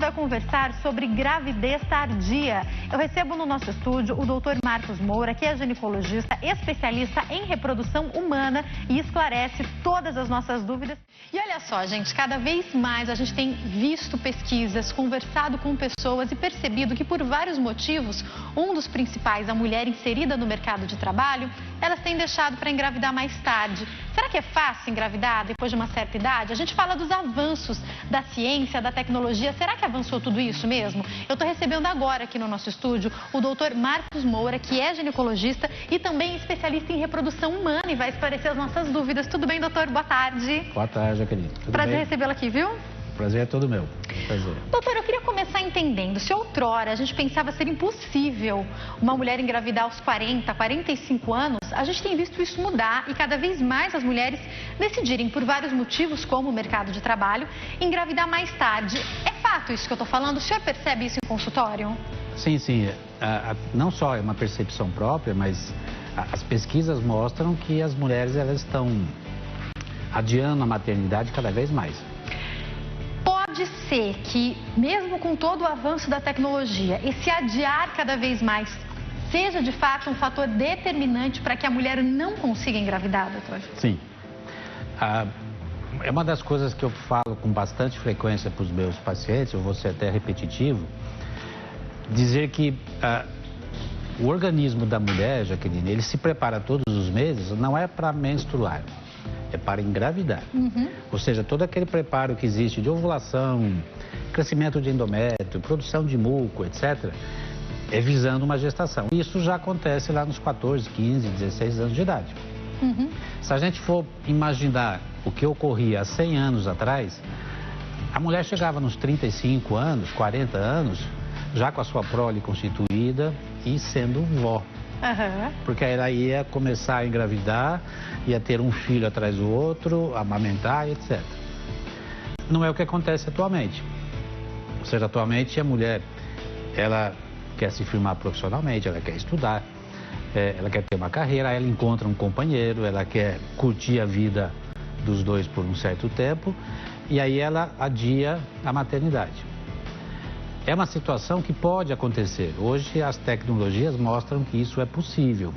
vai conversar sobre gravidez tardia. Eu recebo no nosso estúdio o Dr. Marcos Moura, que é ginecologista, especialista em reprodução humana e esclarece todas as nossas dúvidas. E olha só, gente, cada vez mais a gente tem visto pesquisas, conversado com pessoas e percebido que por vários motivos, um dos principais, a mulher inserida no mercado de trabalho, elas têm deixado para engravidar mais tarde. Será que é fácil engravidar depois de uma certa idade? A gente fala dos avanços da ciência, da tecnologia. Será que avançou tudo isso mesmo? Eu estou recebendo agora aqui no nosso estúdio o Dr. Marcos Moura, que é ginecologista e também especialista em reprodução humana e vai esclarecer as nossas dúvidas. Tudo bem, doutor? Boa tarde. Boa tarde, Jaqueline. Prazer recebê-lo aqui, viu? Prazer é todo meu. Prazer. Doutor, eu queria começar entendendo, se outrora a gente pensava ser impossível uma mulher engravidar aos 40, 45 anos, a gente tem visto isso mudar e cada vez mais as mulheres decidirem, por vários motivos, como o mercado de trabalho, engravidar mais tarde. É fato isso que eu estou falando? O senhor percebe isso em consultório? Sim, sim. Não só é uma percepção própria, mas as pesquisas mostram que as mulheres elas estão adiando a maternidade cada vez mais. Pode ser que, mesmo com todo o avanço da tecnologia, esse adiar cada vez mais seja de fato um fator determinante para que a mulher não consiga engravidar, doutor? Sim. É uma das coisas que eu falo com bastante frequência para os meus pacientes, eu vou ser até repetitivo, dizer que o organismo da mulher, Jaqueline, ele se prepara todos os meses, não é para menstruar. É para engravidar. Ou seja, todo aquele preparo que existe de ovulação, crescimento de endométrio, produção de muco, etc., é visando uma gestação. Isso já acontece lá nos 14, 15, 16 anos de idade. Se a gente for imaginar o que ocorria há 100 anos atrás, a mulher chegava nos 35 anos, 40 anos, já com a sua prole constituída e sendo vó. Porque aí ela ia começar a engravidar, ia ter um filho atrás do outro, amamentar, etc. Não é o que acontece atualmente. Ou seja, atualmente a mulher, ela quer se firmar profissionalmente, ela quer estudar, ela quer ter uma carreira, ela encontra um companheiro, ela quer curtir a vida dos dois por um certo tempo, e aí ela adia a maternidade. É uma situação que pode acontecer. Hoje as tecnologias mostram que isso é possível.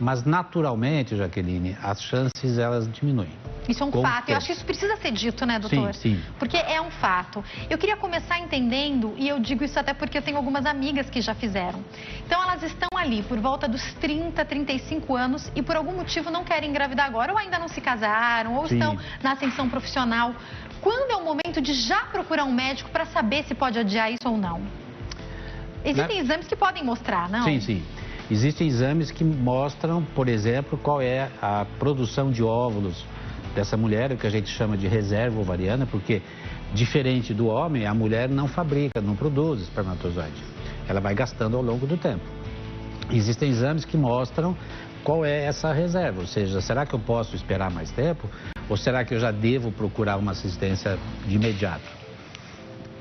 Mas naturalmente, Jaqueline, as chances elas diminuem. Isso é um fato. Eu acho que isso precisa ser dito, né, doutor? Sim, sim. Porque é um fato. Eu queria começar entendendo, e eu digo isso até porque eu tenho algumas amigas que já fizeram. Então elas estão ali por volta dos 30, 35 anos e por algum motivo não querem engravidar agora, ou ainda não se casaram, ou estão na ascensão profissional. Quando é o momento de já procurar um médico para saber se pode adiar isso ou não? Existem exames que podem mostrar, não? Sim, sim. Existem exames que mostram, por exemplo, qual é a produção de óvulos dessa mulher, o que a gente chama de reserva ovariana, porque, diferente do homem, a mulher não fabrica, não produz espermatozoide. Ela vai gastando ao longo do tempo. Existem exames que mostram qual é essa reserva, ou seja, será que eu posso esperar mais tempo? Ou será que eu já devo procurar uma assistência de imediato?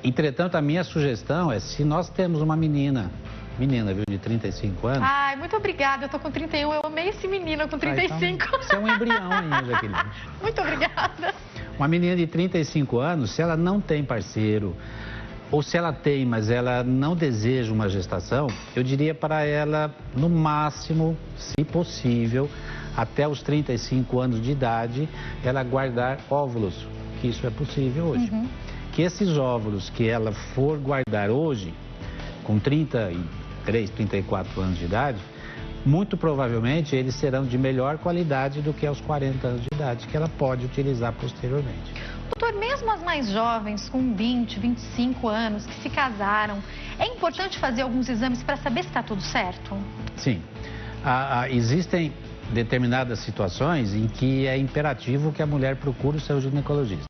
Entretanto, a minha sugestão é, se nós temos uma menina, viu, de 35 anos... Ai, muito obrigada, eu tô com 31, eu amei esse menino com 35. Então, você é um embrião ainda, Jaqueline. Muito obrigada. Uma menina de 35 anos, se ela não tem parceiro, ou se ela tem, mas ela não deseja uma gestação, eu diria para ela, no máximo, se possível, até os 35 anos de idade, ela guardar óvulos, que isso é possível hoje. Que esses óvulos que ela for guardar hoje, com 33, 34 anos de idade, muito provavelmente eles serão de melhor qualidade do que aos 40 anos de idade, que ela pode utilizar posteriormente. Doutor, mesmo as mais jovens, com 20, 25 anos, que se casaram, é importante fazer alguns exames para saber se está tudo certo? Sim. Existem determinadas situações em que é imperativo que a mulher procure o seu ginecologista.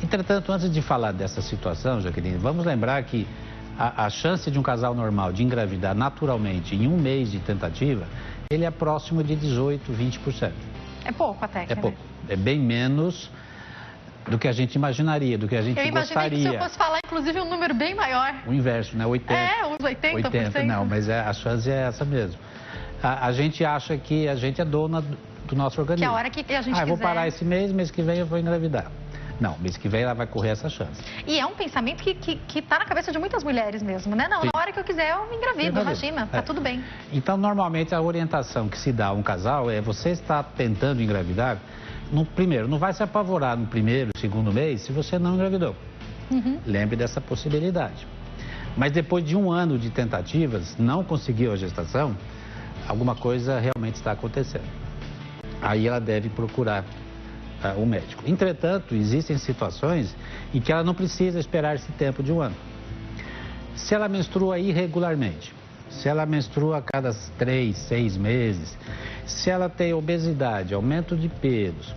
Entretanto, antes de falar dessa situação, Jaqueline, vamos lembrar que a chance de um casal normal de engravidar naturalmente em um mês de tentativa, ele é próximo de 18, 20%. É pouco até. É pouco. É bem menos do que a gente imaginaria, do que a gente gostaria. Eu imaginei que se eu fosse falar, inclusive, um número bem maior. O inverso, né? 80%. É, uns 80%. Não, mas a chance é essa mesmo. A gente acha que a gente é dona do nosso organismo. Que a hora que a gente quiser. Eu vou parar esse mês que vem eu vou engravidar. Não, mês que vem ela vai correr essa chance. E é um pensamento que tá na cabeça de muitas mulheres mesmo, né? Não, Sim. na hora que eu quiser eu me engravido, imagina, tá tudo bem. Então, normalmente, a orientação que se dá a um casal é você está tentando engravidar, primeiro, não vai se apavorar no primeiro, segundo mês se você não engravidou. Lembre dessa possibilidade. Mas depois de 1 ano de tentativas, não conseguiu a gestação, alguma coisa realmente está acontecendo. Aí ela deve procurar o médico. Entretanto, existem situações em que ela não precisa esperar esse tempo de 1 ano. Se ela menstrua irregularmente, se ela menstrua a cada 3, 6 meses, se ela tem obesidade, aumento de peso,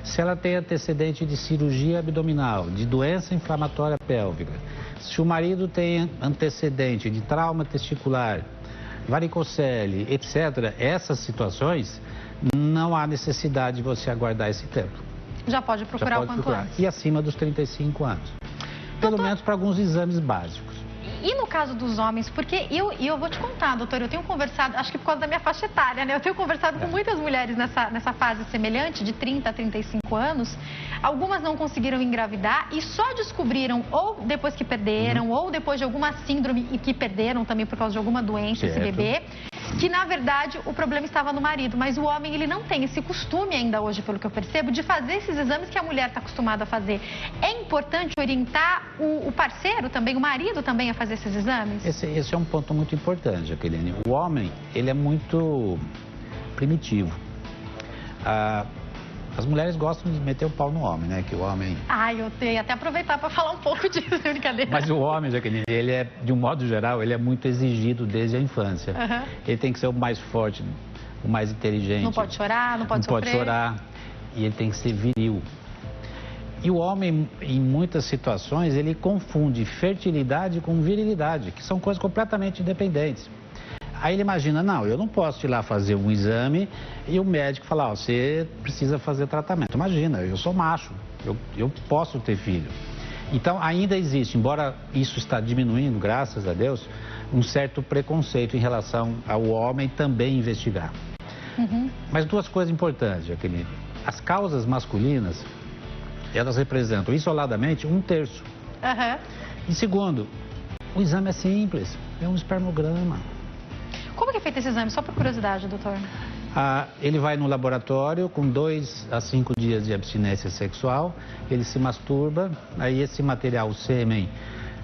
se ela tem antecedente de cirurgia abdominal, de doença inflamatória pélvica, se o marido tem antecedente de trauma testicular, varicocele, etc., essas situações, não há necessidade de você aguardar esse tempo. Já pode procurar o quanto antes. E acima dos 35 anos. Pelo menos para alguns exames básicos. E no caso dos homens, porque eu vou te contar, doutor, eu tenho conversado, acho que por causa da minha faixa etária, né? Eu tenho conversado com muitas mulheres nessa fase semelhante, de 30 a 35 anos. Algumas não conseguiram engravidar e só descobriram ou depois que perderam, ou depois de alguma síndrome e que perderam também por causa de alguma doença, esse bebê, que na verdade o problema estava no marido. Mas o homem, ele não tem esse costume ainda hoje, pelo que eu percebo, de fazer esses exames que a mulher está acostumada a fazer. É importante orientar o parceiro também, o marido também a fazer esses exames? Esse é um ponto muito importante, Jaqueline. O homem, ele é muito primitivo. As mulheres gostam de meter o pau no homem, né? Que o homem... Eu tenho até aproveitar para falar um pouco disso, brincadeira. Mas o homem, Jaqueline, ele é, de um modo geral, ele é muito exigido desde a infância. Ele tem que ser o mais forte, o mais inteligente. Não pode chorar, não pode sofrer. Não pode chorar. E ele tem que ser viril. E o homem, em muitas situações, ele confunde fertilidade com virilidade, que são coisas completamente independentes. Aí ele imagina, não, eu não posso ir lá fazer um exame e o médico falar, você precisa fazer tratamento. Imagina, eu sou macho, eu posso ter filho. Então, ainda existe, embora isso está diminuindo, graças a Deus, um certo preconceito em relação ao homem também investigar. Mas 2 coisas importantes, Jaqueline. As causas masculinas, elas representam isoladamente 1/3. E segundo, o exame é simples, é um espermograma. Como que é feito esse exame? Só por curiosidade, doutor. Ele vai no laboratório com 2 a 5 dias de abstinência sexual, ele se masturba, aí esse material, o sêmen,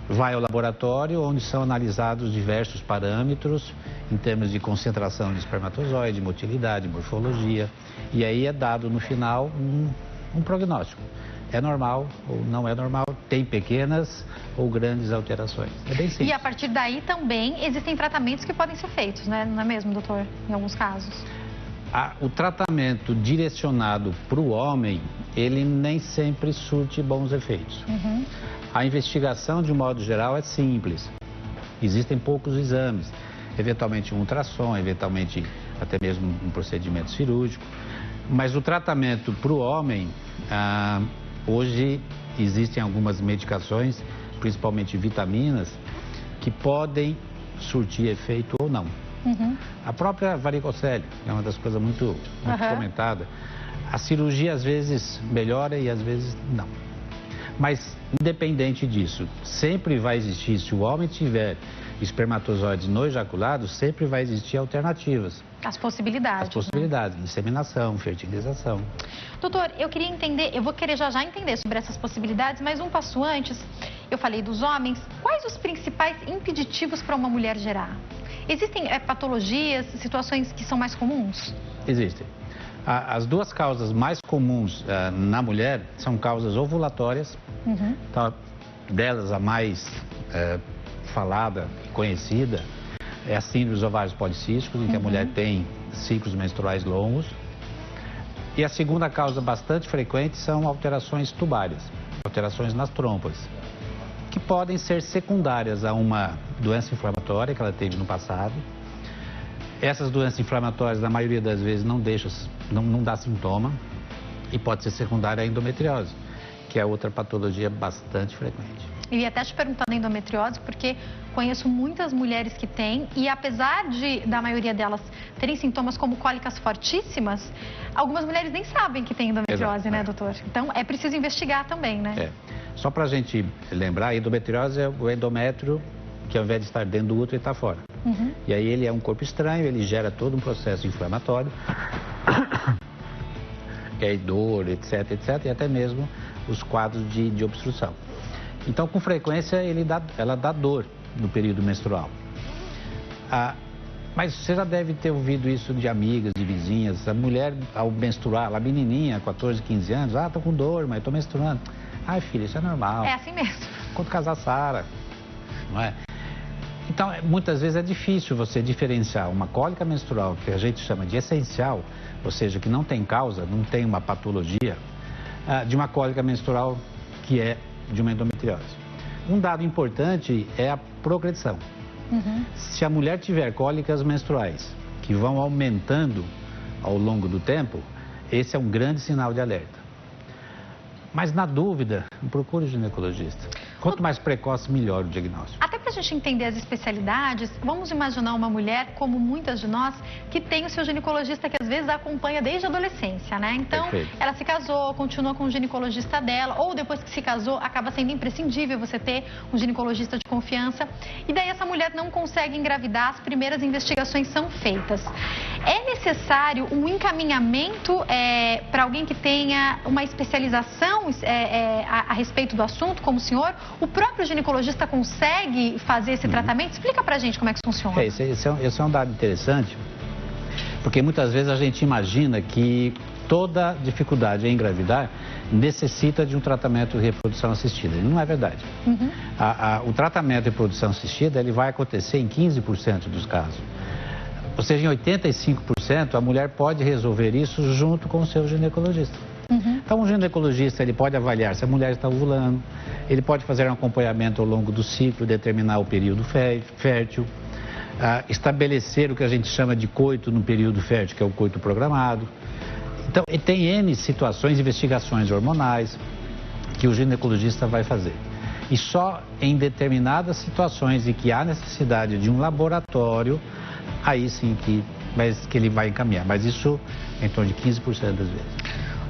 vai ao laboratório onde são analisados diversos parâmetros em termos de concentração de espermatozoide, motilidade, morfologia, e aí é dado no final um prognóstico. É normal ou não é normal, tem pequenas ou grandes alterações. É bem simples. E a partir daí também existem tratamentos que podem ser feitos, né? Não é mesmo, doutor? Em alguns casos. O tratamento direcionado para o homem, ele nem sempre surte bons efeitos. A investigação, de um modo geral, é simples. Existem poucos exames, eventualmente um ultrassom, eventualmente até mesmo um procedimento cirúrgico. Mas o tratamento para o homem, hoje existem algumas medicações, principalmente vitaminas, que podem surtir efeito ou não. A própria varicocele é uma das coisas muito comentada. A cirurgia às vezes melhora e às vezes não. Mas independente disso, sempre vai existir, se o homem tiver espermatozoides não ejaculados, sempre vai existir alternativas. As possibilidades. As possibilidades, né? Inseminação, fertilização. Doutor, eu queria entender, eu vou querer já entender sobre essas possibilidades, mas um passo antes, eu falei dos homens, quais os principais impeditivos para uma mulher gerar? Existem patologias, situações que são mais comuns? Existem. As 2 causas mais comuns na mulher são causas ovulatórias, então, delas a mais falada, conhecida, é a síndrome dos ovários policísticos, em que a mulher tem ciclos menstruais longos. E a segunda causa bastante frequente são alterações tubárias, alterações nas trompas, que podem ser secundárias a uma doença inflamatória que ela teve no passado. Essas doenças inflamatórias, na maioria das vezes, não dá sintoma e pode ser secundária à endometriose, que é outra patologia bastante frequente. Eu ia até te perguntar da endometriose, porque conheço muitas mulheres que têm e apesar da maioria delas terem sintomas como cólicas fortíssimas, algumas mulheres nem sabem que têm endometriose, né, doutor? Então é preciso investigar também, né? Só para a gente lembrar, a endometriose é o endométrio que ao invés de estar dentro do útero, ele está fora. E aí ele é um corpo estranho, ele gera todo um processo inflamatório, que é dor, etc, etc, e até mesmo os quadros de obstrução. Então, com frequência, ela dá dor no período menstrual. Mas você já deve ter ouvido isso de amigas, de vizinhas. A mulher, ao menstruar, a menininha, 14, 15 anos, tô com dor, mas tô menstruando. Ai, filha, isso é normal. É assim mesmo. Quando casar, sara, não é? Então, muitas vezes é difícil você diferenciar uma cólica menstrual, que a gente chama de essencial, ou seja, que não tem causa, não tem uma patologia, de uma cólica menstrual que é de uma endometriose. Um dado importante é a progressão. Se a mulher tiver cólicas menstruais que vão aumentando ao longo do tempo, esse é um grande sinal de alerta. Mas na dúvida, procure o ginecologista. Quanto mais precoce, melhor o diagnóstico. Até para a gente entender as especialidades, vamos imaginar uma mulher, como muitas de nós, que tem o seu ginecologista que às vezes a acompanha desde a adolescência, né? Então, ela se casou, continua com o ginecologista dela, ou depois que se casou, acaba sendo imprescindível você ter um ginecologista de confiança. E daí essa mulher não consegue engravidar, as primeiras investigações são feitas. É necessário um encaminhamento para alguém que tenha uma especialização a respeito do assunto, como o senhor? O próprio ginecologista consegue fazer esse tratamento? Explica pra gente como é que funciona. Esse é um dado interessante, porque muitas vezes a gente imagina que toda dificuldade em engravidar necessita de um tratamento de reprodução assistida. E não é verdade. O tratamento de reprodução assistida ele vai acontecer em 15% dos casos. Ou seja, em 85% a mulher pode resolver isso junto com o seu ginecologista. Então, o ginecologista ele pode avaliar se a mulher está ovulando, ele pode fazer um acompanhamento ao longo do ciclo, determinar o período fértil, estabelecer o que a gente chama de coito no período fértil, que é o coito programado. Então, tem N situações, investigações hormonais que o ginecologista vai fazer. E só em determinadas situações em que há necessidade de um laboratório, aí sim que ele vai encaminhar. Mas isso em torno de 15% das vezes.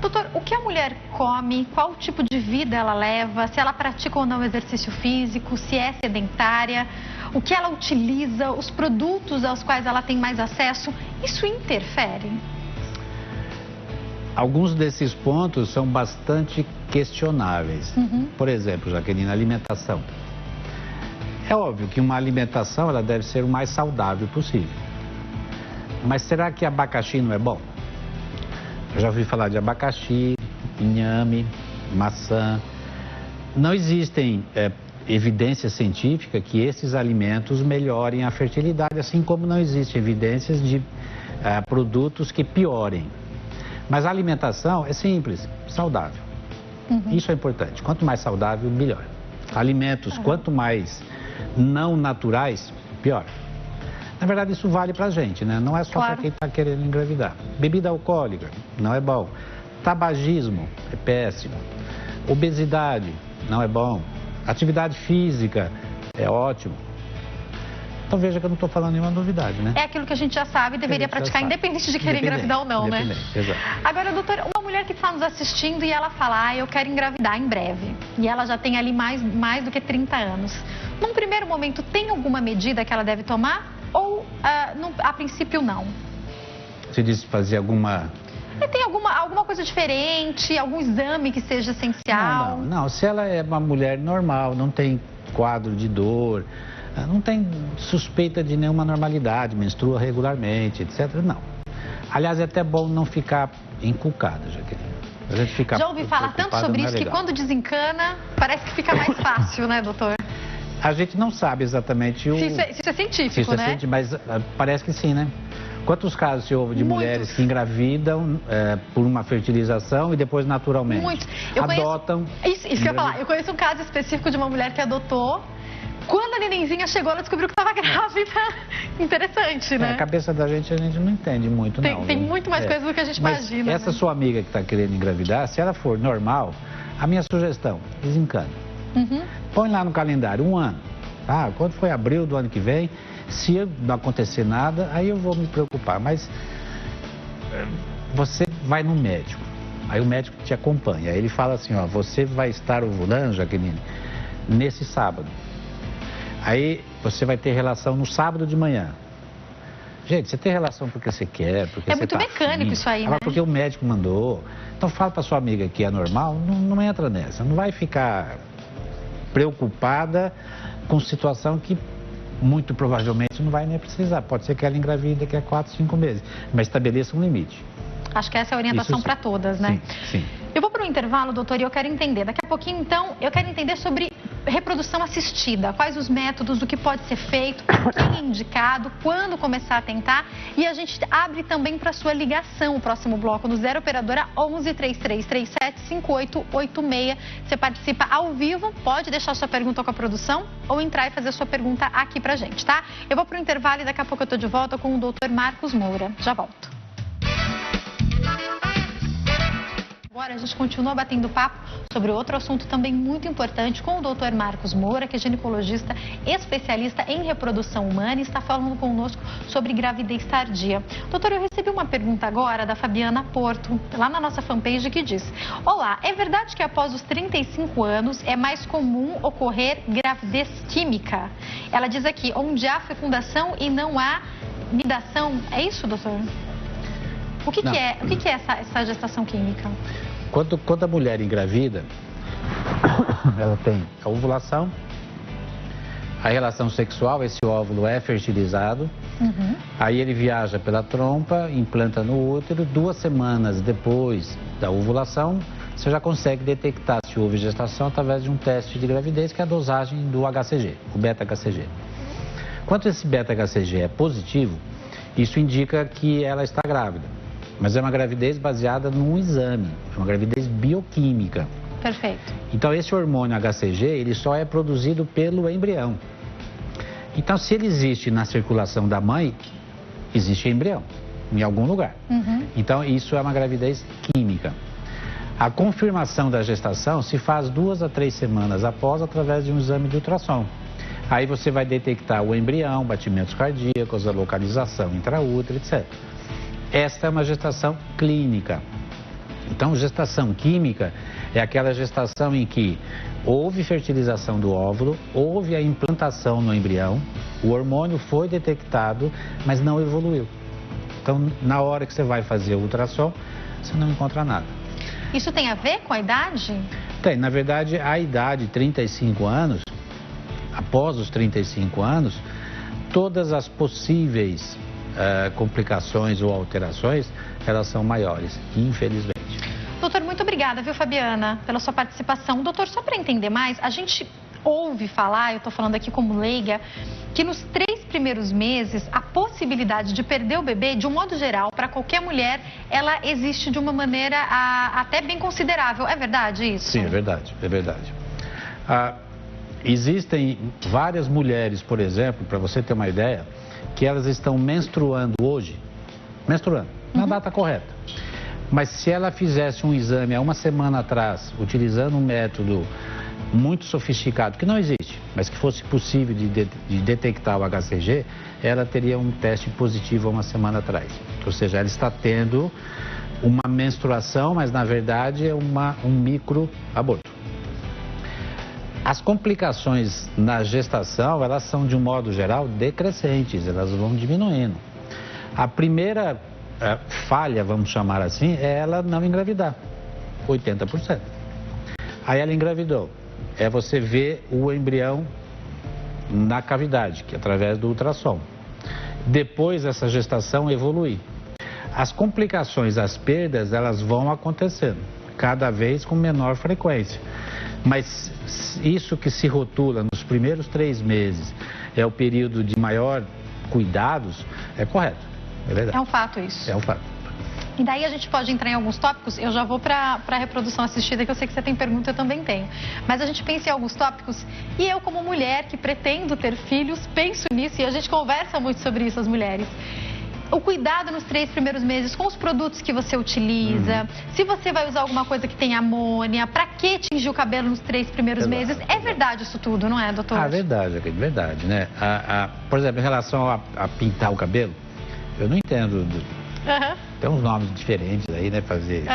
Doutor, o que a mulher come, qual tipo de vida ela leva, se ela pratica ou não exercício físico, se é sedentária, o que ela utiliza, os produtos aos quais ela tem mais acesso, isso interfere? Alguns desses pontos são bastante questionáveis. Por exemplo, Jaqueline, a alimentação. É óbvio que uma alimentação ela deve ser o mais saudável possível. Mas será que abacaxi não é bom? Eu já ouvi falar de abacaxi, inhame, maçã. Não existem evidência científica que esses alimentos melhorem a fertilidade, assim como não existem evidências de produtos que piorem. Mas a alimentação é simples, saudável. Isso é importante. Quanto mais saudável, melhor. Alimentos, quanto mais não naturais, pior. Na verdade, isso vale pra gente, né? Não é só para quem está querendo engravidar. Bebida alcoólica, não é bom. Tabagismo, é péssimo. Obesidade, não é bom. Atividade física, é ótimo. Então veja que eu não estou falando nenhuma novidade, né? É aquilo que a gente já sabe e deveria praticar independente de querer engravidar ou não, né? Exato. Agora, doutora, uma mulher que está nos assistindo e ela fala, eu quero engravidar em breve. E ela já tem ali mais do que 30 anos. Num primeiro momento, tem alguma medida que ela deve tomar? Ou, a princípio, não? Você disse fazer alguma... Tem alguma coisa diferente, algum exame que seja essencial? Não. Se ela é uma mulher normal, não tem quadro de dor, não tem suspeita de nenhuma normalidade, menstrua regularmente, etc., não. Aliás, é até bom não ficar encucada, Jaqueline. A gente fica já ouvi falar tanto sobre isso que quando desencana, parece que fica mais fácil, né, doutor? A gente não sabe exatamente se isso é científico, né? Mas parece que sim, né? Quantos casos se houve de mulheres que engravidam por uma fertilização e depois naturalmente? Muitos. Adotam. Isso que eu ia falar. Eu conheço um caso específico de uma mulher que adotou. Quando a nenenzinha chegou, ela descobriu que estava grávida. Interessante, né? A cabeça da gente a gente não entende muito, não. Tem muito mais coisa do que a gente imagina. Essa sua amiga que está querendo engravidar, se ela for normal, a minha sugestão, desencana. Põe lá no calendário, 1 ano. Tá? Quando foi abril do ano que vem, se não acontecer nada, aí eu vou me preocupar. Mas você vai no médico, aí o médico te acompanha. Aí ele fala assim, ó, você vai estar ovulando, Jaqueline, nesse sábado. Aí você vai ter relação no sábado de manhã. Gente, você tem relação porque você quer, porque você muito mecânico afim, isso aí, agora né? porque o médico mandou. Então fala pra sua amiga que é normal, não entra nessa. Não vai ficar preocupada com situação que muito provavelmente não vai nem precisar. Pode ser que ela engravide daqui a 4, 5 meses, mas estabeleça um limite. Acho que essa é a orientação para todas, né? Sim, sim. Eu vou para o intervalo, doutor, e eu quero entender. Daqui a pouquinho, então, eu quero entender sobre reprodução assistida. Quais os métodos, o que pode ser feito, quem é indicado, quando começar a tentar. E a gente abre também para sua ligação, o próximo bloco, no 0 Operadora 11 3337 5886. Você participa ao vivo, pode deixar sua pergunta com a produção ou entrar e fazer sua pergunta aqui pra gente, tá? Eu vou para o intervalo e daqui a pouco eu tô de volta com o doutor Marcos Moura. Já volto. Agora a gente continua batendo papo sobre outro assunto também muito importante com o Dr. Marcos Moura, que é ginecologista especialista em reprodução humana e está falando conosco sobre gravidez tardia. Doutor, eu recebi uma pergunta agora da Fabiana Porto, lá na nossa fanpage, que diz: olá, é verdade que após os 35 anos é mais comum ocorrer gravidez química? Ela diz aqui, onde há fecundação e não há nidação. É isso, doutor? O que é essa gestação química? Quando a mulher engravida, ela tem a ovulação, a relação sexual, esse óvulo é fertilizado, aí ele viaja pela trompa, implanta no útero, 2 semanas depois da ovulação, você já consegue detectar se houve gestação através de um teste de gravidez, que é a dosagem do HCG, o beta-HCG. Quando esse beta-HCG é positivo, isso indica que ela está grávida. Mas é uma gravidez baseada num exame, é uma gravidez bioquímica. Perfeito. Então esse hormônio HCG, ele só é produzido pelo embrião. Então se ele existe na circulação da mãe, existe embrião, em algum lugar. Então isso é uma gravidez química. A confirmação da gestação se faz 2 a 3 semanas após, através de um exame de ultrassom. Aí você vai detectar o embrião, batimentos cardíacos, a localização intraútero, etc. Esta é uma gestação clínica. Então, gestação química é aquela gestação em que houve fertilização do óvulo, houve a implantação no embrião, o hormônio foi detectado, mas não evoluiu. Então, na hora que você vai fazer o ultrassom, você não encontra nada. Isso tem a ver com a idade? Tem. Na verdade, a idade, 35 anos, após os 35 anos, todas as possíveis complicações ou alterações, elas são maiores, infelizmente. Doutor, muito obrigada, viu, Fabiana, pela sua participação. Doutor, só para entender mais, a gente ouve falar, eu estou falando aqui como leiga, que nos 3 primeiros meses, a possibilidade de perder o bebê, de um modo geral, para qualquer mulher, ela existe de uma maneira até bem considerável. É verdade isso? Sim, é verdade, é verdade. Existem várias mulheres, por exemplo, para você ter uma ideia, que elas estão menstruando hoje, na data correta. Mas se ela fizesse um exame há 1 semana atrás, utilizando um método muito sofisticado, que não existe, mas que fosse possível de detectar o HCG, ela teria um teste positivo há 1 semana atrás. Ou seja, ela está tendo uma menstruação, mas na verdade é um microaborto. As complicações na gestação, elas são, de um modo geral, decrescentes, elas vão diminuindo. A primeira falha, vamos chamar assim, é ela não engravidar, 80%. Aí ela engravidou, é você ver o embrião na cavidade, que é através do ultrassom. Depois essa gestação evolui. As complicações, as perdas, elas vão acontecendo, cada vez com menor frequência. Mas isso que se rotula nos primeiros 3 meses é o período de maior cuidados, é correto, é verdade. É um fato isso. É um fato. E daí a gente pode entrar em alguns tópicos, eu já vou para a reprodução assistida, que eu sei que você tem pergunta, eu também tenho. Mas a gente pensa em alguns tópicos, e eu como mulher que pretendo ter filhos, penso nisso, e a gente conversa muito sobre isso, as mulheres. o cuidado nos 3 primeiros meses com os produtos que você utiliza, se você vai usar alguma coisa que tem amônia, para que tingir o cabelo nos 3 primeiros meses. É verdade isso tudo, não é, doutor? Verdade, verdade, né? Por exemplo, em relação a pintar o cabelo, eu não entendo. Tem uns nomes diferentes aí, né? Fazer.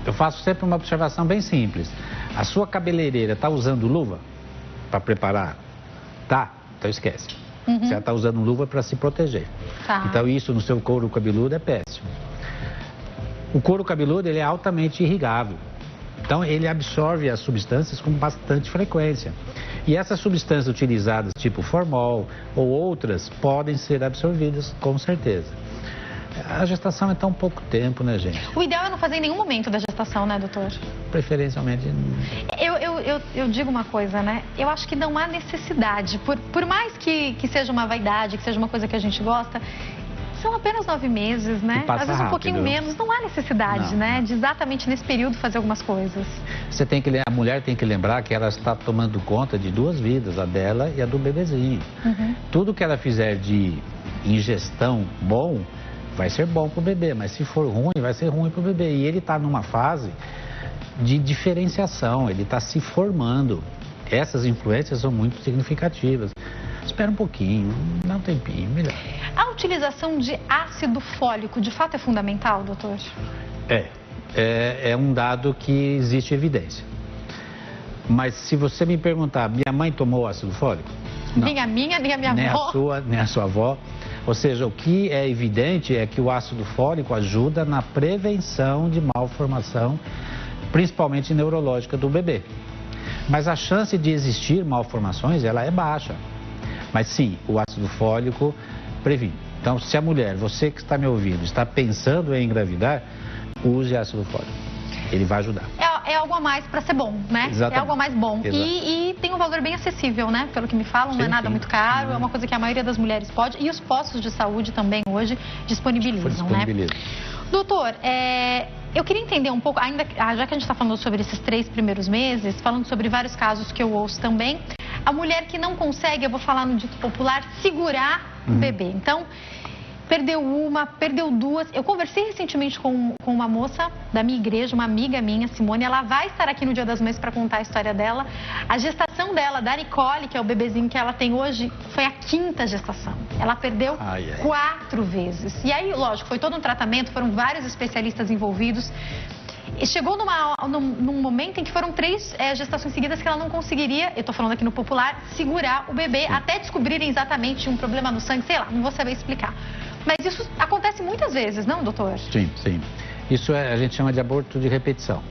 Eu faço sempre uma observação bem simples. A sua cabeleireira está usando luva para preparar? Tá? Então esquece. Você está usando luva para se proteger. Então isso no seu couro cabeludo é péssimo. O couro cabeludo ele é altamente irrigável. Então ele absorve as substâncias com bastante frequência. E essas substâncias utilizadas, tipo formol ou outras, podem ser absorvidas com certeza. A gestação é tão pouco tempo, né, gente? O ideal é não fazer em nenhum momento da gestação, né, doutor? Preferencialmente. Eu digo uma coisa, né? Eu acho que não há necessidade. Por mais que seja uma vaidade, que seja uma coisa que a gente gosta, são apenas 9 meses, né? Às vezes um pouquinho menos. Não há necessidade, né? De exatamente nesse período fazer algumas coisas. A mulher tem que lembrar que ela está tomando conta de 2 vidas, a dela e a do bebezinho. Tudo que ela fizer de ingestão bom, vai ser bom para o bebê, mas se for ruim, vai ser ruim para o bebê. E ele está numa fase de diferenciação, ele está se formando. Essas influências são muito significativas. Espera um pouquinho, dá um tempinho, melhor. A utilização de ácido fólico, de fato, é fundamental, doutor? É um dado que existe evidência. Mas se você me perguntar, minha mãe tomou ácido fólico? Não. Nem a minha, nem a minha avó. Nem a sua avó. Ou seja, o que é evidente é que o ácido fólico ajuda na prevenção de malformação, principalmente neurológica do bebê. Mas a chance de existir malformações, ela é baixa. Mas sim, o ácido fólico previne. Então, se a mulher, você que está me ouvindo, está pensando em engravidar, use ácido fólico. Ele vai ajudar. É algo a mais para ser bom, né? Exatamente. É algo a mais bom. E tem um valor bem acessível, né? Pelo que me falam, não é nada muito caro, é uma coisa que a maioria das mulheres pode. E os postos de saúde também hoje disponibilizam, né? Doutor, eu queria entender um pouco, ainda já que a gente está falando sobre esses 3 primeiros meses, falando sobre vários casos que eu ouço também, a mulher que não consegue, eu vou falar no dito popular, segurar o bebê. Então, perdeu uma, perdeu 2. Eu conversei recentemente com uma moça da minha igreja, uma amiga minha, Simone. Ela vai estar aqui no Dia das Mães para contar a história dela. A gestação dela, da Nicole, que é o bebezinho que ela tem hoje, foi a 5ª gestação. Ela perdeu 4 vezes. E aí, lógico, foi todo um tratamento, foram vários especialistas envolvidos. E chegou num momento em que foram 3 gestações seguidas que ela não conseguiria, eu estou falando aqui no popular, segurar o bebê até descobrirem exatamente um problema no sangue, sei lá, não vou saber explicar. Mas isso acontece muitas vezes, não, doutor? Sim, sim. Isso a gente chama de aborto de repetição.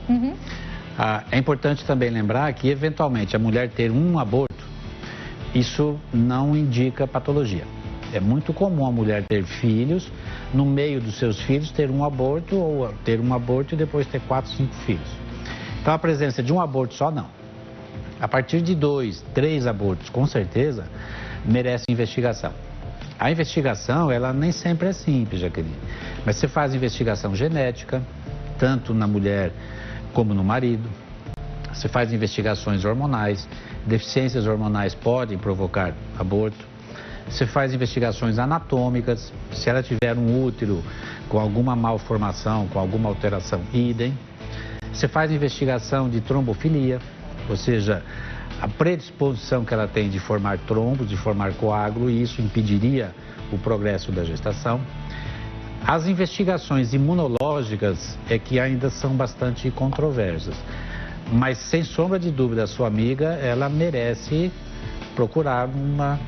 É importante também lembrar que, eventualmente, a mulher ter um aborto, isso não indica patologia. É muito comum a mulher ter filhos, no meio dos seus filhos ter um aborto, ou ter um aborto e depois ter 4, 5 filhos. Então, a presença de um aborto só, não. A partir de 2, 3 abortos, com certeza, merece investigação. A investigação, ela nem sempre é simples, Jaqueline. Mas você faz investigação genética, tanto na mulher como no marido. Você faz investigações hormonais. Deficiências hormonais podem provocar aborto. Você faz investigações anatômicas. Se ela tiver um útero com alguma malformação, com alguma alteração, idem. Você faz investigação de trombofilia, ou seja, a predisposição que ela tem de formar trombos, de formar coágulo, e isso impediria o progresso da gestação. As investigações imunológicas é que ainda são bastante controversas, mas sem sombra de dúvida a sua amiga, ela merece procurar uma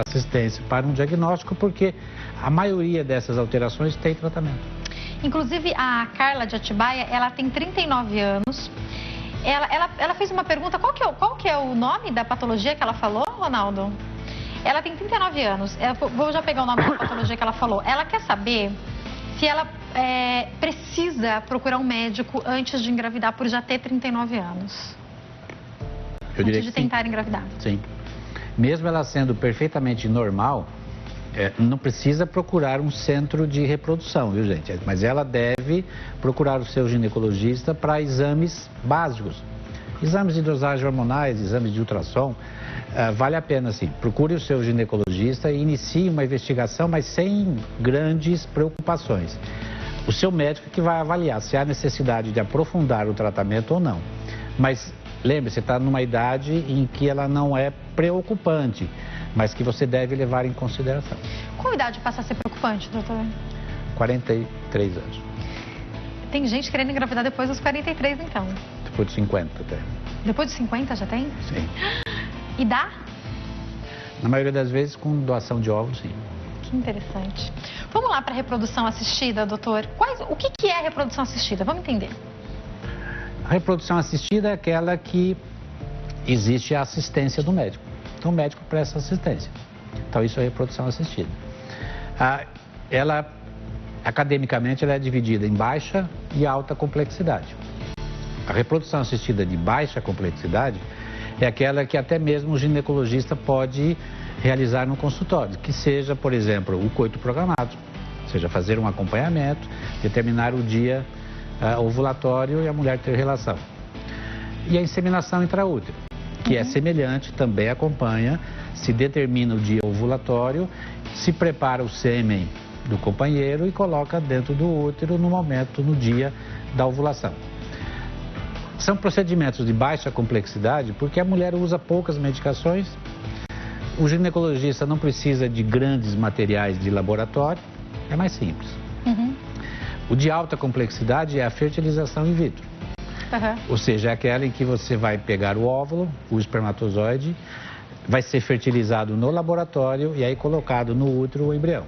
assistência para um diagnóstico, porque a maioria dessas alterações tem tratamento. Inclusive a Carla de Atibaia, ela tem 39 anos. Ela fez uma pergunta, qual que é o nome da patologia que ela falou, Ronaldo? Ela tem 39 anos, vou já pegar o nome da patologia que ela falou. Ela quer saber se ela precisa procurar um médico antes de engravidar, por já ter 39 anos. Eu diria antes de tentar engravidar. Sim. Mesmo ela sendo perfeitamente normal, não precisa procurar um centro de reprodução, viu, gente? Mas ela deve procurar o seu ginecologista para exames básicos, Exames de dosagem hormonais, exames de ultrassom, vale a pena sim. Procure o seu ginecologista e inicie uma investigação, mas sem grandes preocupações. O seu médico que vai avaliar se há necessidade de aprofundar o tratamento ou não. Mas lembre-se, está numa idade em que ela não é preocupante, mas que você deve levar em consideração. Qual idade passa a ser preocupante, doutor? 43 anos. Tem gente querendo engravidar depois dos 43, então? Depois de 50 até. Depois de 50 já tem? Sim. E dá? Na maioria das vezes com doação de óvulos, sim. Que interessante. Vamos lá para a reprodução assistida, doutor. O que é reprodução assistida? Vamos entender. A reprodução assistida é aquela que existe a assistência do médico. Então o médico presta assistência. Então isso é reprodução assistida. Academicamente, ela é dividida em baixa e alta complexidade. A reprodução assistida de baixa complexidade é aquela que até mesmo o ginecologista pode realizar no consultório, que seja, por exemplo, o coito programado, ou seja, fazer um acompanhamento, determinar o dia ovulatório e a mulher ter relação. E a inseminação intraútero, que é semelhante, também acompanha, se determina o dia ovulatório, se prepara o sêmen do companheiro e coloca dentro do útero no dia da ovulação. São procedimentos de baixa complexidade porque a mulher usa poucas medicações, o ginecologista não precisa de grandes materiais de laboratório, é mais simples. O de alta complexidade é a fertilização in vitro. Ou seja, é aquela em que você vai pegar o óvulo, o espermatozoide, vai ser fertilizado no laboratório e aí colocado no útero o embrião.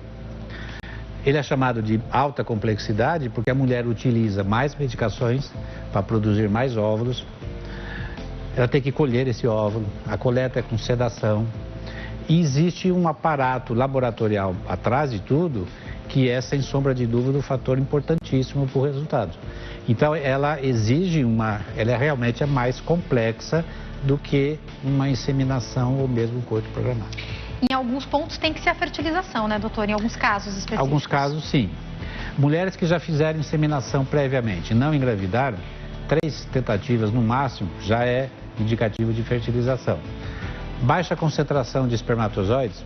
Ele é chamado de alta complexidade porque a mulher utiliza mais medicações para produzir mais óvulos. Ela tem que colher esse óvulo, a coleta é com sedação. E existe um aparato laboratorial atrás de tudo que é, sem sombra de dúvida, um fator importantíssimo para o resultado. Então, ela é realmente mais complexa do que uma inseminação ou mesmo um coito programado. Em alguns pontos tem que ser a fertilização, né, doutor? Em alguns casos específicos. Alguns casos, sim. Mulheres que já fizeram inseminação previamente e não engravidaram, 3 tentativas no máximo já é indicativo de fertilização. Baixa concentração de espermatozoides,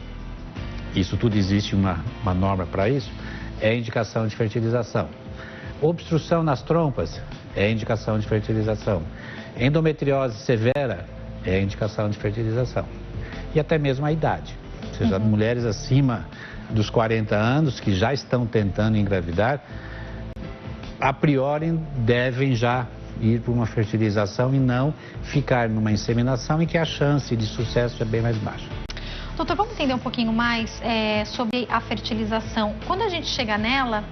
isso tudo existe uma norma para isso, é indicação de fertilização. Obstrução nas trompas é indicação de fertilização. Endometriose severa é indicação de fertilização. E até mesmo a idade. Ou seja, mulheres acima dos 40 anos que já estão tentando engravidar, a priori devem já ir para uma fertilização e não ficar numa inseminação em que a chance de sucesso é bem mais baixa. Doutor, vamos entender um pouquinho mais sobre a fertilização. Quando a gente chega nela,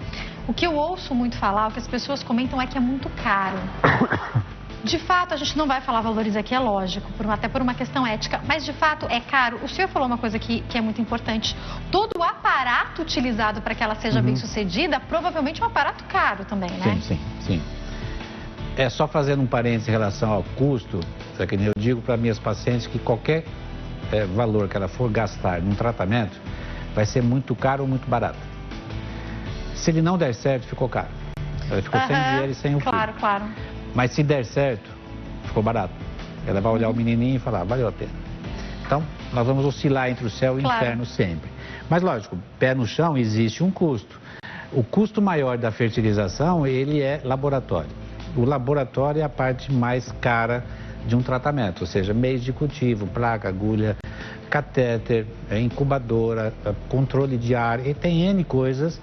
o que eu ouço muito falar, o que as pessoas comentam é que é muito caro. De fato, a gente não vai falar valores aqui, é lógico, até por uma questão ética, mas de fato é caro. O senhor falou uma coisa que é muito importante. Todo o aparato utilizado para que ela seja bem sucedida, provavelmente é um aparato caro também, né? Sim. É só fazendo um parênteses em relação ao custo, que eu digo para minhas pacientes que qualquer valor que ela for gastar num tratamento vai ser muito caro ou muito barato. Se ele não der certo, ficou caro. Ela ficou sem dinheiro e sem o filho. Claro. Mas se der certo, ficou barato. Ela vai olhar o menininho e falar, valeu a pena. Então, nós vamos oscilar entre o céu e o inferno sempre. Mas, lógico, pé no chão, existe um custo. O custo maior da fertilização, ele é laboratório. O laboratório é a parte mais cara de um tratamento, ou seja, meios de cultivo, placa, agulha, catéter, incubadora, controle de ar, e tem N coisas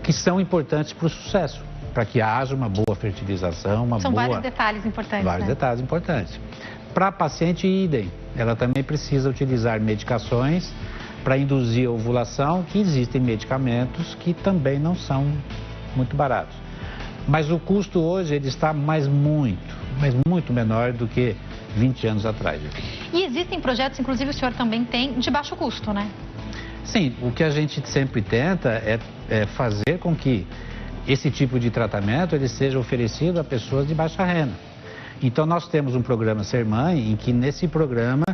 que são importantes para o sucesso, para que haja uma boa fertilização, São vários detalhes importantes, Vários detalhes importantes. Para a paciente, idem. Ela também precisa utilizar medicações para induzir a ovulação, que existem medicamentos que também não são muito baratos. Mas o custo hoje ele está muito menor do que 20 anos atrás. E existem projetos, inclusive o senhor também tem, de baixo custo, né? Sim, o que a gente sempre tenta é fazer com que esse tipo de tratamento ele seja oferecido a pessoas de baixa renda. Então, nós temos um programa Ser Mãe, em que nesse programa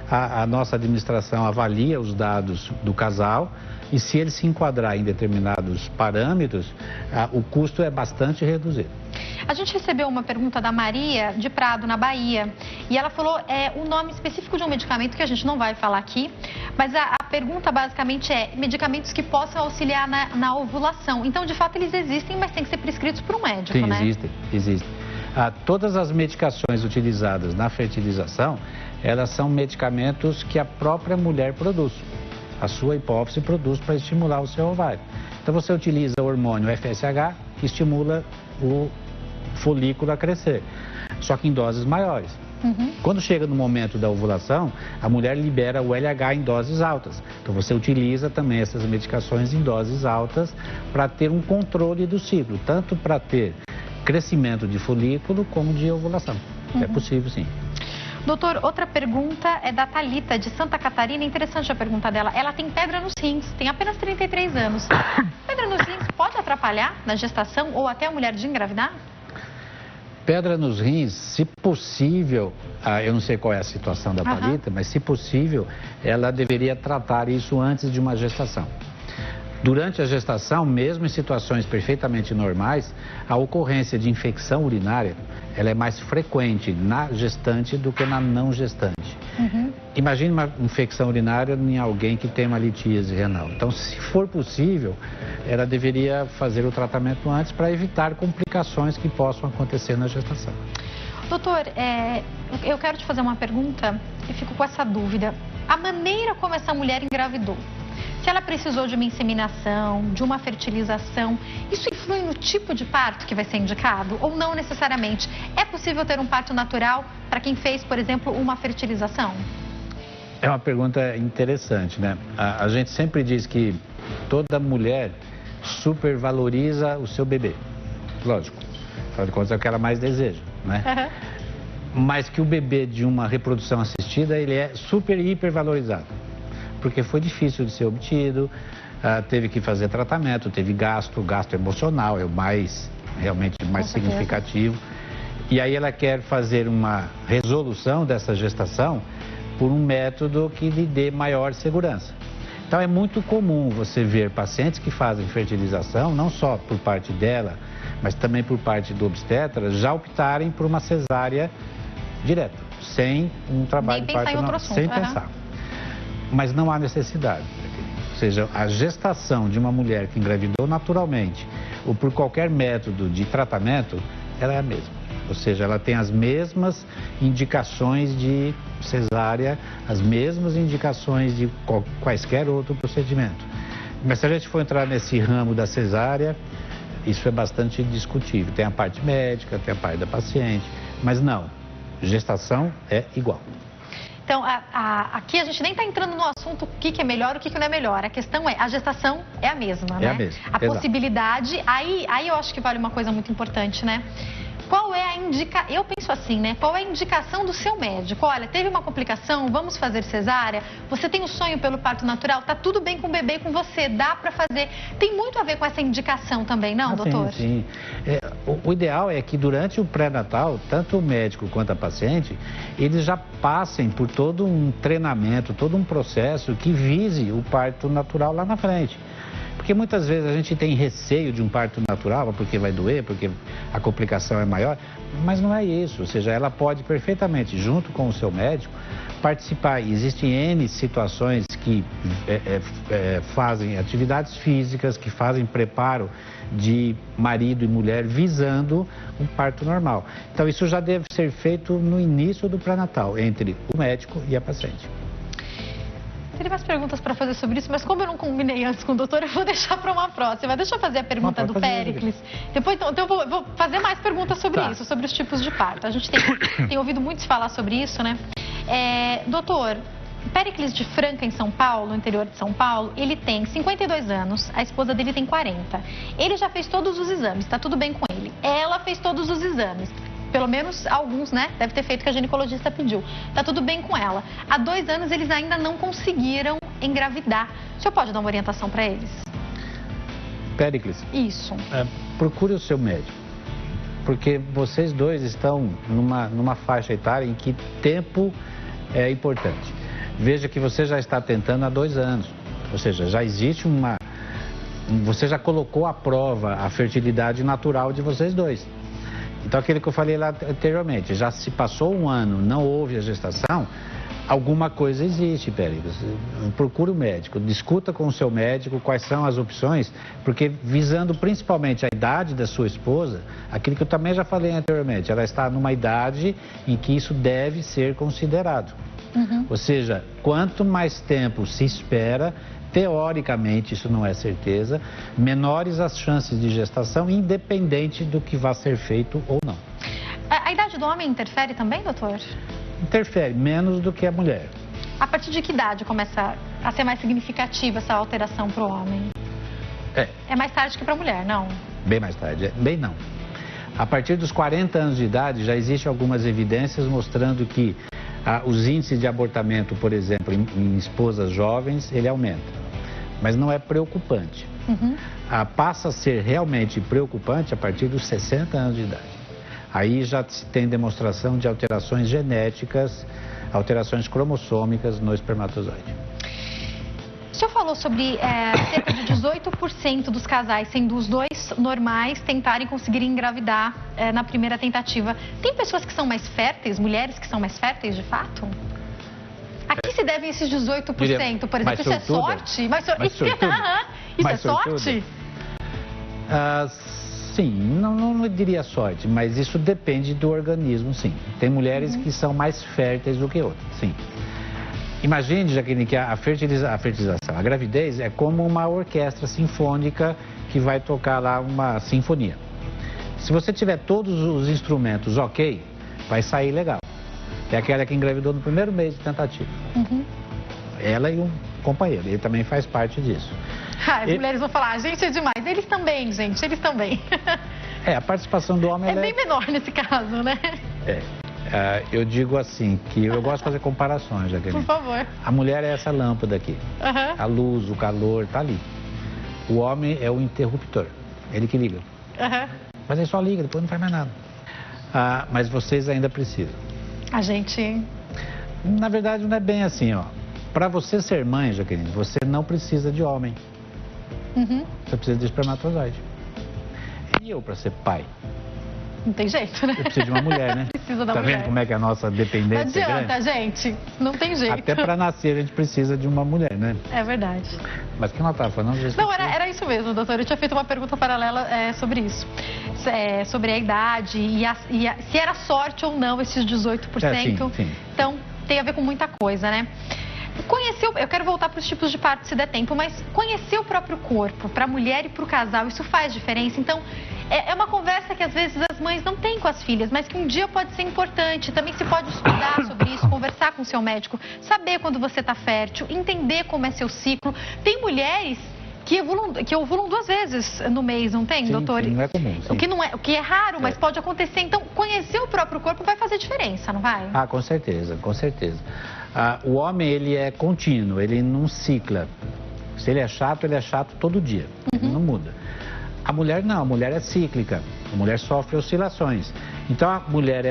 a nossa administração avalia os dados do casal e se ele se enquadrar em determinados parâmetros, o custo é bastante reduzido. A gente recebeu uma pergunta da Maria de Prado, na Bahia, e ela falou o nome específico de um medicamento que a gente não vai falar aqui, mas a pergunta basicamente é medicamentos que possam auxiliar na ovulação. Então, de fato, eles existem, mas tem que ser prescritos por um médico, Sim, né? Existem. Todas as medicações utilizadas na fertilização, elas são medicamentos que a própria mulher produz. A sua hipófise produz para estimular o seu ovário. Então, você utiliza o hormônio FSH, que estimula o folículo a crescer, só que em doses maiores. Quando chega no momento da ovulação, a mulher libera o LH em doses altas. Então, você utiliza também essas medicações em doses altas para ter um controle do ciclo, tanto para ter crescimento de folículo como de ovulação. É possível, sim. Doutor, outra pergunta é da Thalita, de Santa Catarina. Interessante a pergunta dela. Ela tem pedra nos rins, tem apenas 33 anos. Pedra nos rins pode atrapalhar na gestação ou até a mulher de engravidar? Pedra nos rins, se possível, eu não sei qual é a situação da Thalita, mas se possível, ela deveria tratar isso antes de uma gestação. Durante a gestação, mesmo em situações perfeitamente normais, a ocorrência de infecção urinária, ela é mais frequente na gestante do que na não gestante. Imagine uma infecção urinária em alguém que tem uma litíase renal. Então, se for possível, ela deveria fazer o tratamento antes para evitar complicações que possam acontecer na gestação. Doutor, eu quero te fazer uma pergunta e fico com essa dúvida. A maneira como essa mulher engravidou, se ela precisou de uma inseminação, de uma fertilização, isso influi no tipo de parto que vai ser indicado ou não necessariamente? É possível ter um parto natural para quem fez, por exemplo, uma fertilização? É uma pergunta interessante, né? A gente sempre diz que toda mulher supervaloriza o seu bebê. Lógico, afinal de contas é o que ela mais deseja, né? Mas que o bebê de uma reprodução assistida, ele é super hipervalorizado. Porque foi difícil de ser obtido, teve que fazer tratamento, teve gasto emocional, é o realmente mais significativo. E aí ela quer fazer uma resolução dessa gestação por um método que lhe dê maior segurança. Então é muito comum você ver pacientes que fazem fertilização, não só por parte dela, mas também por parte do obstetra, já optarem por uma cesárea direta, sem um trabalho de parto, sem pensar. Mas não há necessidade. Ou seja, a gestação de uma mulher que engravidou naturalmente ou por qualquer método de tratamento, ela é a mesma. Ou seja, ela tem as mesmas indicações de cesárea, as mesmas indicações de quaisquer outro procedimento. Mas se a gente for entrar nesse ramo da cesárea, isso é bastante discutível. Tem a parte médica, tem a parte da paciente, mas não, gestação é igual. Então, aqui a gente nem está entrando no assunto o que é melhor, o que não é melhor. A questão a gestação é a mesma, né? É a mesma, a possibilidade, aí eu acho que vale uma coisa muito importante, né? Qual é a indicação, eu penso assim, né? Qual é a indicação do seu médico? Olha, teve uma complicação, vamos fazer cesárea? Você tem um sonho pelo parto natural? Tá tudo bem com o bebê e com você, dá para fazer. Tem muito a ver com essa indicação também, não, doutor? Sim. O ideal é que durante o pré-natal, tanto o médico quanto a paciente, eles já passem por todo um treinamento, todo um processo que vise o parto natural lá na frente. Porque muitas vezes a gente tem receio de um parto natural, porque vai doer, porque a complicação é maior, mas não é isso. Ou seja, ela pode perfeitamente, junto com o seu médico, participar. Existem N situações que fazem atividades físicas, que fazem preparo de marido e mulher visando um parto normal. Então, isso já deve ser feito no início do pré-natal, entre o médico e a paciente. Teria mais perguntas para fazer sobre isso, mas como eu não combinei antes com o doutor, eu vou deixar para uma próxima. Deixa eu fazer a pergunta do Péricles. Depois, então eu vou fazer mais perguntas sobre isso, sobre os tipos de parto. A gente tem ouvido muito se falar sobre isso, né? Doutor, Péricles de Franca, em São Paulo, no interior de São Paulo, ele tem 52 anos, a esposa dele tem 40. Ele já fez todos os exames, tá tudo bem com ele. Ela fez todos os exames. Pelo menos alguns, né? Deve ter feito que a ginecologista pediu. Tá tudo bem com ela. Há 2 anos eles ainda não conseguiram engravidar. O senhor pode dar uma orientação para eles? Péricles. Isso. Procure o seu médico. porque vocês dois estão numa faixa etária em que tempo é importante. Veja que você já está tentando há 2 anos, ou seja, já existe você já colocou à prova a fertilidade natural de vocês dois. Então, aquilo que eu falei lá anteriormente, já se passou 1 ano, não houve a gestação, alguma coisa existe, peraí. Procure o médico, discuta com o seu médico quais são as opções, porque visando principalmente a idade da sua esposa, aquilo que eu também já falei anteriormente, ela está numa idade em que isso deve ser considerado. Ou seja, quanto mais tempo se espera, teoricamente, isso não é certeza, menores as chances de gestação, independente do que vá ser feito ou não. A idade do homem interfere também, doutor? Interfere, menos do que a mulher. A partir de que idade começa a ser mais significativa essa alteração para o homem? É mais tarde que para a mulher, não? Bem mais tarde, bem não. A partir dos 40 anos de idade, já existem algumas evidências mostrando que os índices de abortamento, por exemplo, em esposas jovens, ele aumenta. Mas não é preocupante. Passa a ser realmente preocupante a partir dos 60 anos de idade. Aí já se tem demonstração de alterações genéticas, alterações cromossômicas no espermatozoide. O senhor falou sobre cerca de 18% dos casais, sendo os dois normais, tentarem conseguir engravidar na primeira tentativa. Tem pessoas que são mais férteis, mulheres que são mais férteis de fato? A que se devem esses 18%, por exemplo? Isso é sorte? Isso é sorte? Sim, não diria sorte, mas isso depende do organismo, sim. Tem mulheres que são mais férteis do que outras, sim. Imagine, Jaqueline, que a fertilização, a gravidez é como uma orquestra sinfônica que vai tocar lá uma sinfonia. Se você tiver todos os instrumentos ok, vai sair legal. É aquela que engravidou no primeiro mês de tentativa. Ela e um companheiro, ele também faz parte disso. As mulheres vão falar, a gente é demais. Eles também, gente, eles também. A participação do homem... É bem menor nesse caso, né? Eu digo assim, que eu gosto de fazer comparações, Jaqueline. Por favor. A mulher é essa lâmpada aqui. A luz, o calor, tá ali. O homem é o interruptor, ele que liga. Mas ele só liga, depois não faz mais nada. Mas vocês ainda precisam. A gente... Na verdade, não é bem assim, ó. Para você ser mãe, Jaqueline, você não precisa de homem. Você precisa de espermatozoide. E eu para ser pai? Não tem jeito, né? Eu preciso de uma mulher, né? Precisa da mulher. Tá vendo como é que é a nossa dependência Não adianta, gente. Não tem jeito. Até para nascer a gente precisa de uma mulher, né? É verdade. Mas quem ela estava falando? Não, era isso mesmo, doutor. Eu tinha feito uma pergunta paralela sobre isso. Sobre a idade e se era sorte ou não esses 18%. Sim. Então, tem a ver com muita coisa, né? Eu quero voltar para os tipos de parto se der tempo, mas conhecer o próprio corpo, para a mulher e para o casal, isso faz diferença. Então, é uma conversa que às vezes as mães não têm com as filhas, mas que um dia pode ser importante. Também se pode estudar sobre isso, conversar com o seu médico, saber quando você está fértil, entender como é seu ciclo. Tem mulheres que ovulam 2 vezes no mês, não tem, doutor? Sim, não é comum. Sim. O que é raro, mas pode acontecer. Então, conhecer o próprio corpo vai fazer diferença, não vai? Com certeza, com certeza. O homem, ele é contínuo, ele não cicla. Se ele é chato todo dia, ele não muda. A mulher não, a mulher é cíclica, a mulher sofre oscilações. Então, a mulher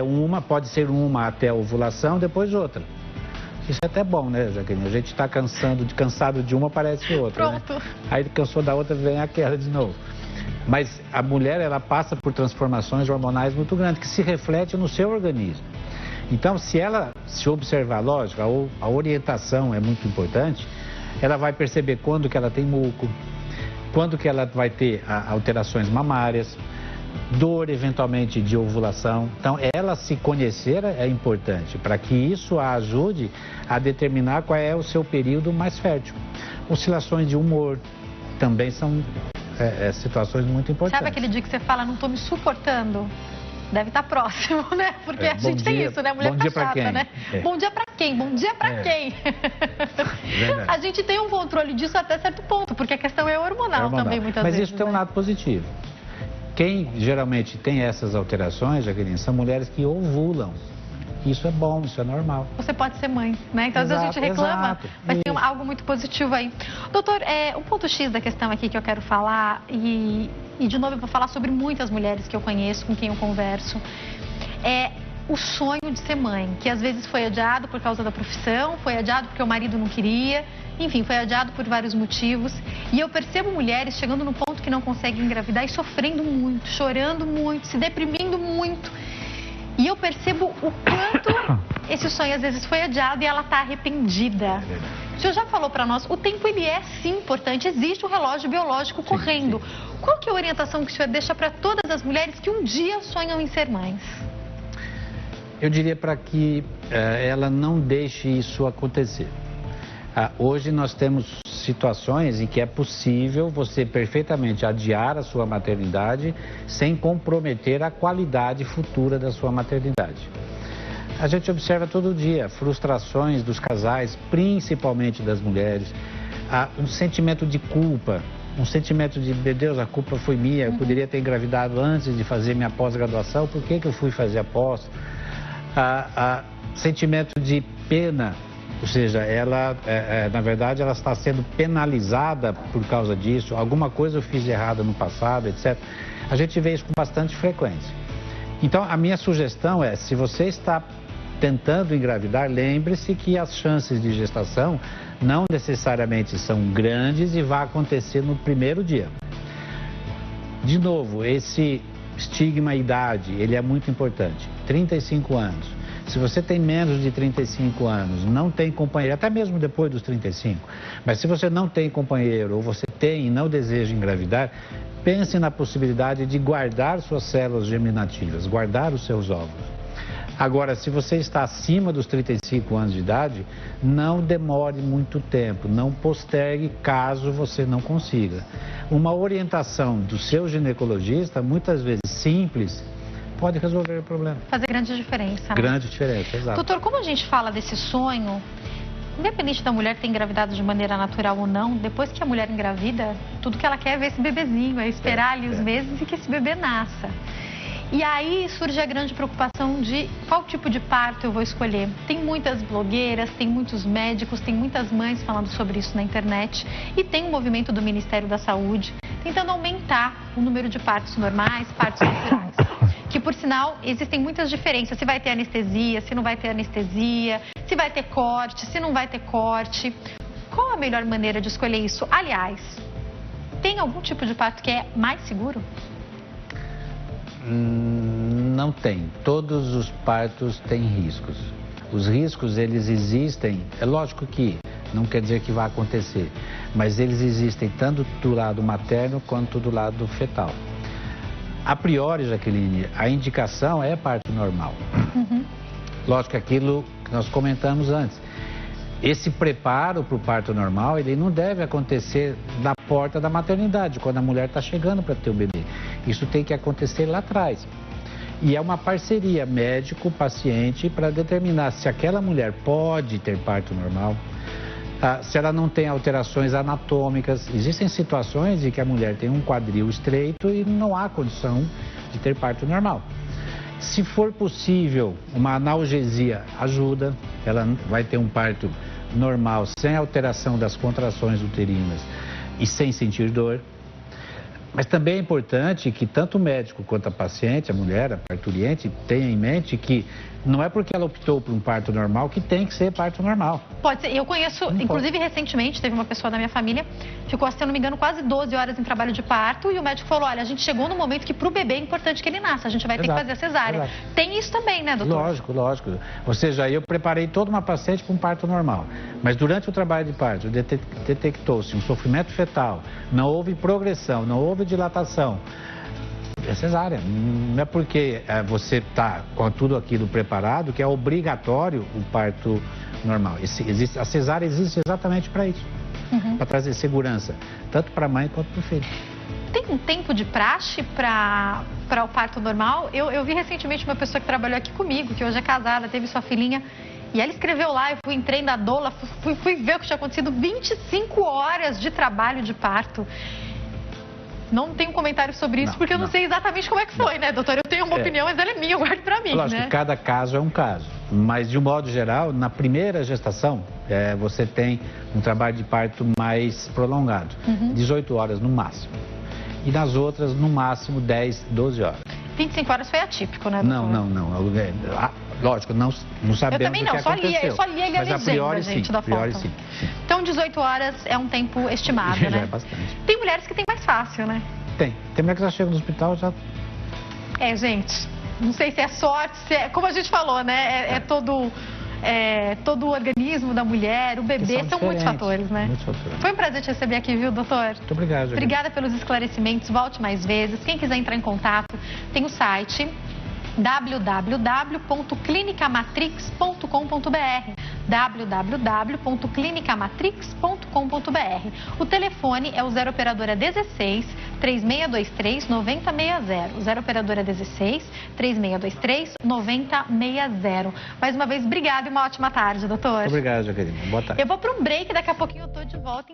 pode ser uma até a ovulação, depois outra. Isso é até bom, né, Jaqueline? A gente está cansado de uma, aparece outra. Pronto. Né? Aí cansou da outra, vem aquela de novo. Mas a mulher, ela passa por transformações hormonais muito grandes, que se refletem no seu organismo. Então, se ela se observar, lógico, a orientação é muito importante, ela vai perceber quando que ela tem muco, quando que ela vai ter alterações mamárias, dor eventualmente de ovulação. Então, ela se conhecer é importante para que isso a ajude a determinar qual é o seu período mais fértil. Oscilações de humor também são situações muito importantes. Sabe aquele dia que você fala, não estou me suportando? Deve estar próximo, né? Porque a gente tem isso, né? A mulher tá chata, né? Bom dia pra quem? Bom dia pra quem? A gente tem um controle disso até certo ponto, porque a questão é hormonal também, muitas vezes. Mas isso tem um lado positivo. Quem geralmente tem essas alterações, Jaqueline, são mulheres que ovulam. Isso é bom, isso é normal. Você pode ser mãe, né? Então, às vezes a gente reclama, mas tem algo muito positivo aí. Doutor, um ponto X da questão aqui que eu quero falar, e de novo eu vou falar sobre muitas mulheres que eu conheço, com quem eu converso, é o sonho de ser mãe, que às vezes foi adiado por causa da profissão, foi adiado porque o marido não queria, enfim, foi adiado por vários motivos. E eu percebo mulheres chegando no ponto que não conseguem engravidar e sofrendo muito, chorando muito, se deprimindo muito. E eu percebo o quanto esse sonho às vezes foi adiado e ela está arrependida. O senhor já falou para nós, o tempo ele é sim importante, existe o relógio biológico correndo. Sim. Qual que é a orientação que o senhor deixa para todas as mulheres que um dia sonham em ser mães? Eu diria para que ela não deixe isso acontecer. Hoje nós temos situações em que é possível você perfeitamente adiar a sua maternidade sem comprometer a qualidade futura da sua maternidade. A gente observa todo dia frustrações dos casais, principalmente das mulheres, um sentimento de culpa, um sentimento de, meu Deus, a culpa foi minha, eu poderia ter engravidado antes de fazer minha pós-graduação, por que eu fui fazer a pós? Sentimento de pena, ou seja, ela, na verdade, ela está sendo penalizada por causa disso, alguma coisa eu fiz de errado no passado, etc. A gente vê isso com bastante frequência. Então, a minha sugestão é, se você está tentando engravidar, lembre-se que as chances de gestação não necessariamente são grandes e vai acontecer no primeiro dia. De novo, esse estigma idade, ele é muito importante. 35 anos. Se você tem menos de 35 anos, não tem companheiro, até mesmo depois dos 35, mas se você não tem companheiro ou você tem e não deseja engravidar, pense na possibilidade de guardar suas células germinativas, guardar os seus óvulos. Agora, se você está acima dos 35 anos de idade, não demore muito tempo, não postergue caso você não consiga. Uma orientação do seu ginecologista, muitas vezes simples, pode resolver o problema. Fazer grande diferença. Né? Grande diferença, exato. Doutor, como a gente fala desse sonho, independente da mulher ter engravidado de maneira natural ou não, depois que a mulher engravida, tudo que ela quer é ver esse bebezinho, é esperar ali os meses e que esse bebê nasça. E aí surge a grande preocupação de qual tipo de parto eu vou escolher. Tem muitas blogueiras, tem muitos médicos, tem muitas mães falando sobre isso na internet. E tem um movimento do Ministério da Saúde tentando aumentar o número de partos normais, partos naturais. Que, por sinal, existem muitas diferenças. Se vai ter anestesia, se não vai ter anestesia, se vai ter corte, se não vai ter corte. Qual a melhor maneira de escolher isso? Aliás, tem algum tipo de parto que é mais seguro? Não tem. Todos os partos têm riscos. Os riscos, eles existem, é lógico que não quer dizer que vai acontecer, mas eles existem tanto do lado materno quanto do lado fetal. A priori, Jaqueline, a indicação é parto normal. Lógico que aquilo que nós comentamos antes. Esse preparo para o parto normal, ele não deve acontecer na porta da maternidade, quando a mulher está chegando para ter o bebê. Isso tem que acontecer lá atrás. E é uma parceria médico-paciente para determinar se aquela mulher pode ter parto normal, se ela não tem alterações anatômicas. Existem situações em que a mulher tem um quadril estreito e não há condição de ter parto normal. Se for possível, uma analgesia ajuda, ela vai ter um parto normal, sem alteração das contrações uterinas e sem sentir dor. Mas também é importante que tanto o médico quanto a paciente, a mulher, a parturiente, tenha em mente que não é porque ela optou por um parto normal que tem que ser parto normal. Pode ser. Eu conheço, inclusive recentemente, teve uma pessoa da minha família, ficou, se eu não me engano, quase 12 horas em trabalho de parto e o médico falou, olha, a gente chegou no momento que para o bebê é importante que ele nasça, a gente vai ter que fazer a cesárea. Tem isso também, né, doutor? Lógico, lógico. Ou seja, eu preparei toda uma paciente para um parto normal, mas durante o trabalho de parto detectou-se um sofrimento fetal, não houve progressão, não houve dilatação. É cesárea. Não é porque você está com tudo aquilo preparado que é obrigatório o parto normal. A cesárea existe exatamente para isso, para trazer segurança, tanto para a mãe quanto para o filho. Tem um tempo de praxe para o parto normal? Eu vi recentemente uma pessoa que trabalhou aqui comigo, que hoje é casada, teve sua filhinha, e ela escreveu lá, eu entrei na doula, fui ver o que tinha acontecido, 25 horas de trabalho de parto. não tenho comentário sobre isso, porque eu não sei exatamente como é que foi, né, doutor? Eu tenho uma opinião, mas ela é minha, eu guardo pra mim, lógico, né? cada caso é um caso. Mas, de um modo geral, na primeira gestação, você tem um trabalho de parto mais prolongado. 18 horas no máximo. E nas outras, no máximo, 10, 12 horas. 25 horas foi atípico, né, doutor? Não. Lógico, não sabemos eu também não, o que aconteceu. Eu só li ele a legenda, a priori, gente, sim, da a priori, foto. sim. Então, 18 horas é um tempo estimado, Já né? é bastante. Tem mulheres que têm mais fácil, né? Tem mulher que já chega no hospital já... Gente, não sei se é sorte, como a gente falou, né? Todo o organismo da mulher, o bebê, são muitos fatores, né? Muitos fatores. Foi um prazer te receber aqui, viu, doutor? Muito obrigado. Obrigada pelos esclarecimentos, volte mais vezes. Quem quiser entrar em contato, tem o site www.clinicamatrix.com.br www.clinicamatrix.com.br. O telefone é o 0 operadora 16 3623 9060. 0 operadora 16 3623 9060. Mais uma vez, obrigada e uma ótima tarde, doutor. Muito obrigado, Jaqueline. Boa tarde. Eu vou para um break, daqui a pouquinho eu tô de volta.